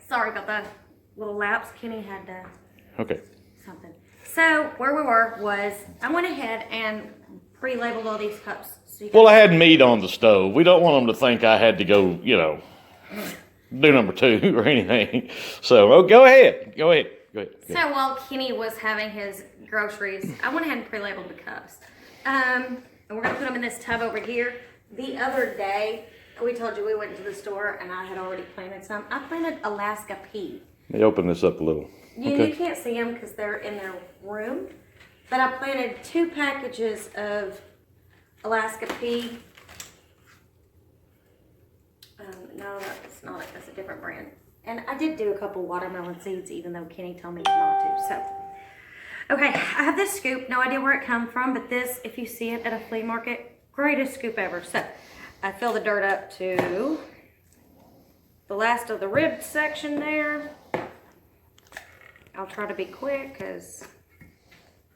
Sorry about the little lapse. Kenny had Okay. something. So where we were was I went ahead and pre-labeled all these cups. So you Well, I had meat on the stove. We don't want them to think I had to go, do number 2 or anything. So, go ahead. Go ahead. So while Kenny was having his groceries, I went ahead and pre-labeled the cups. And we're going to put them in this tub over here. The other day, we told you we went to the store and I had already planted some. I planted Alaska pea. Let me open this up a little. You can't see them because they're in their room. But I planted 2 packages of Alaska pea. No, that's not it. That's a different brand. And I did do a couple watermelon seeds, even though Kenny told me not to. So, okay, I have this scoop. No idea where it come from, but this, if you see it at a flea market, greatest scoop ever. So, I fill the dirt up to the last of the ribbed section there. I'll try to be quick because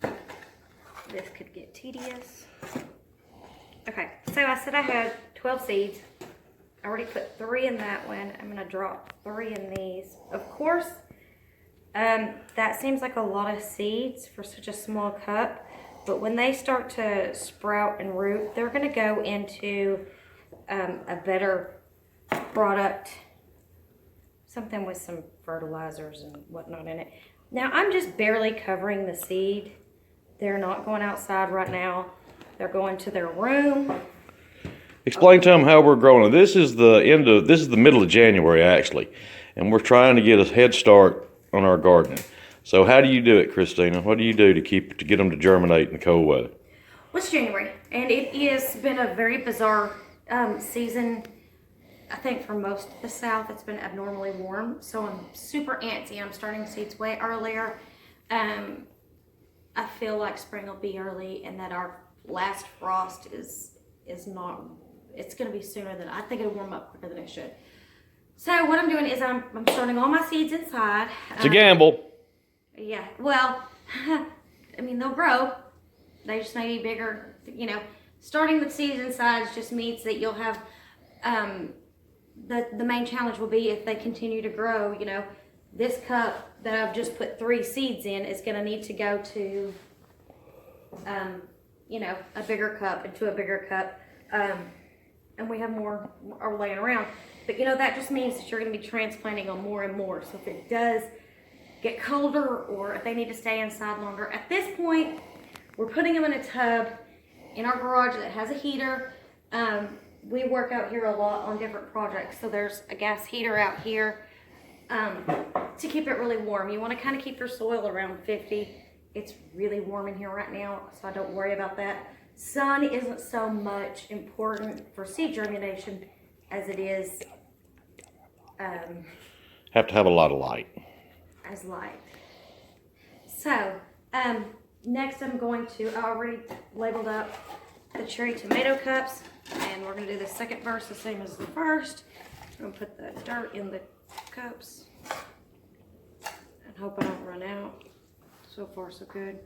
this could get tedious. Okay, so I said I had 12 seeds. I already put 3 in that one. I'm gonna drop 3 in these. Of course, that seems like a lot of seeds for such a small cup, but when they start to sprout and root, they're gonna go into a better product, something with some fertilizers and whatnot in it. Now, I'm just barely covering the seed. They're not going outside right now. They're going to their room. Explain to them how we're growing. This is the middle of January, actually. And we're trying to get a head start on our gardening. So how do you do it, Christina? What do you do to get them to germinate in the cold weather? Well, it's January, and it has been a very bizarre season. I think for most of the South, it's been abnormally warm, so I'm super antsy. I'm starting seeds way earlier. I feel like spring will be early, and that our last frost is not. It's going to be sooner than I think it'll warm up quicker than it should. So what I'm doing is I'm starting all my seeds inside. It's a gamble. Yeah. Well, I mean they'll grow. They just may be bigger. Starting the seeds inside just means that you'll have. The main challenge will be if they continue to grow. This cup that I've just put 3 seeds in is going to need to go to, a bigger cup, into a bigger cup. And we have more are laying around. But that just means that you're going to be transplanting them more and more. So if it does get colder or if they need to stay inside longer, at this point, we're putting them in a tub in our garage that has a heater. We work out here a lot on different projects. So there's a gas heater out here to keep it really warm. You want to kind of keep your soil around 50. It's really warm in here right now, so I don't worry about that. Sun isn't so much important for seed germination as it is have to have a lot of light. As light. So next I'm going to, I already labeled up the cherry tomato cups, and we're going to do the second verse the same as the first. I'm going to put the dirt in the cups and hope I don't run out. So far so good.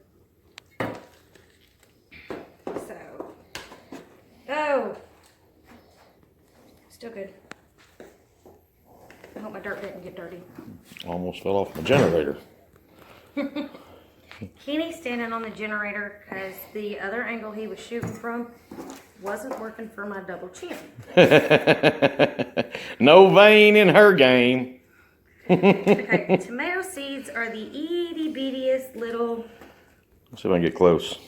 Still good. I hope my dirt didn't get dirty. Almost fell off my generator. Kenny's standing on the generator because the other angle he was shooting from wasn't working for my double chin. No vein in her game. Okay, tomato seeds are the itty bittiest little. Let's see if I can get close.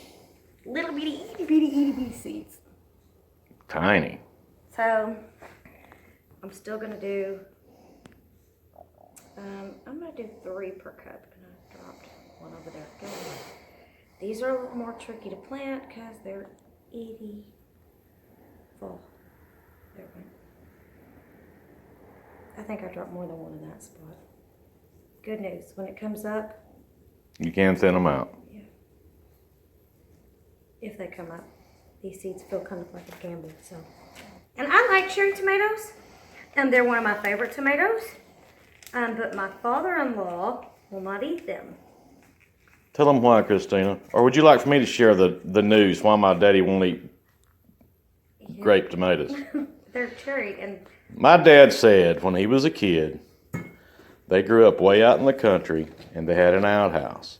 Little bitty, itty bitty seeds. Tiny. So, I'm still going to do, I'm going to do 3 per cup, and I dropped one over there. Go ahead. These are a little more tricky to plant because they're itty full. There we go. I think I dropped more than one in that spot. Good news, when it comes up. You can thin them out. Yeah. If they come up. These seeds feel kind of like a gamble, so. And I like cherry tomatoes, and they're one of my favorite tomatoes, but my father-in-law will not eat them. Tell them why, Christina. Or would you like for me to share the news why my daddy won't eat grape tomatoes? They're cherry, and my dad said when he was a kid they grew up way out in the country and they had an outhouse.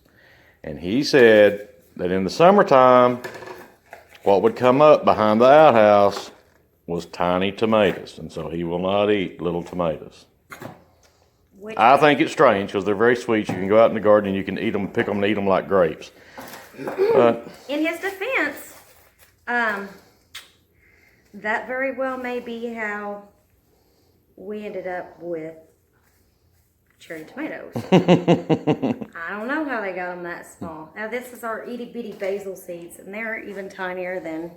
And he said that in the summertime, what would come up behind the outhouse was tiny tomatoes. And so he will not eat little tomatoes. Which I think it's strange because they're very sweet. You can go out in the garden and you can eat them, pick them and eat them like grapes. But in his defense, that very well may be how we ended up with cherry tomatoes. I don't know how they got them that small. Now this is our itty bitty basil seeds, and they're even tinier than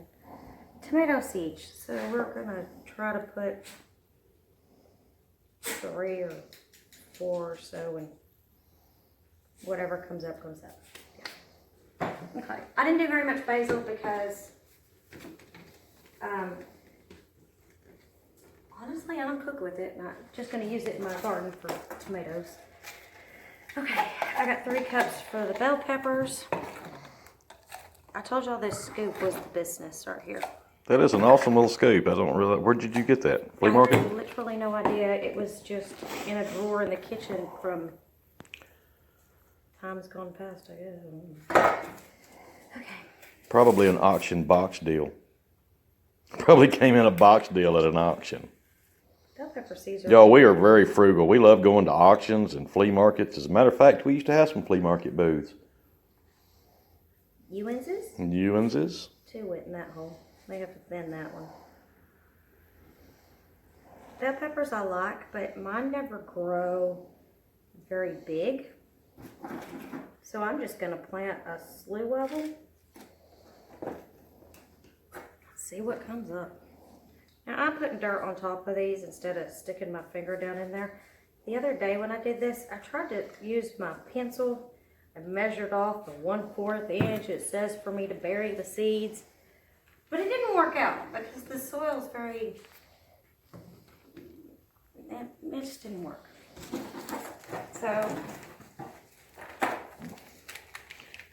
tomato seeds. So we're gonna try to put 3 or 4 or so, and whatever comes up comes up. Yeah. Okay, I didn't do very much basil because honestly, I don't cook with it, and I'm just going to use it in my garden for tomatoes. Okay, I got 3 cups for the bell peppers. I told y'all this scoop was the business right here. that is an awesome little scoop. I don't really. Where did you get that? Flea market? I have literally no idea. It was just in a drawer in the kitchen from times gone past, I guess. Okay. Probably An auction box deal. Probably came in a box deal at an auction. bell pepper seeds are... Y'all, we are very frugal. We love going to auctions and flea markets. As a matter of fact, we used to have some flea market booths. Ewanses? Ewanses. 2 went in that hole. May have to thin that one. Bell peppers I like, but mine never grow very big. So I'm just going to plant a slew of them. See what comes up. Now I'm putting dirt on top of these instead of sticking my finger down in there. The other day when I did this, I tried to use my pencil and measured off the 1/4 inch it says for me to bury the seeds. But it didn't work out because the soil is very, it just didn't work. So,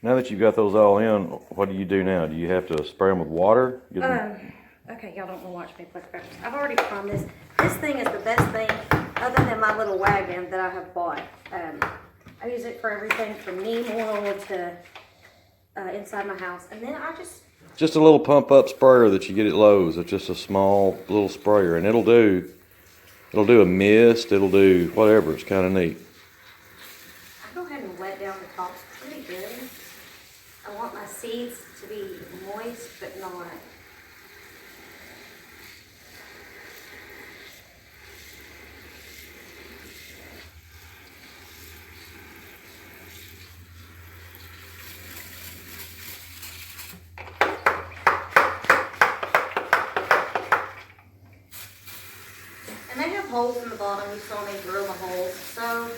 Now that you've got those all in, what do you do now? Do you have to spray them with water? okay, y'all don't want to watch me pluck peppers. I've already promised. This thing is the best thing other than my little wagon that I have bought. I use it for everything from neem oil to inside my house. And then I Just a little pump up sprayer that you get at Lowe's. It's just a small little sprayer, and it'll do a mist. It'll do whatever. It's kind of neat. I go ahead and wet down the tops pretty good. I want my seeds to be moist, but not. And they have holes in the bottom. You saw me drill the holes. So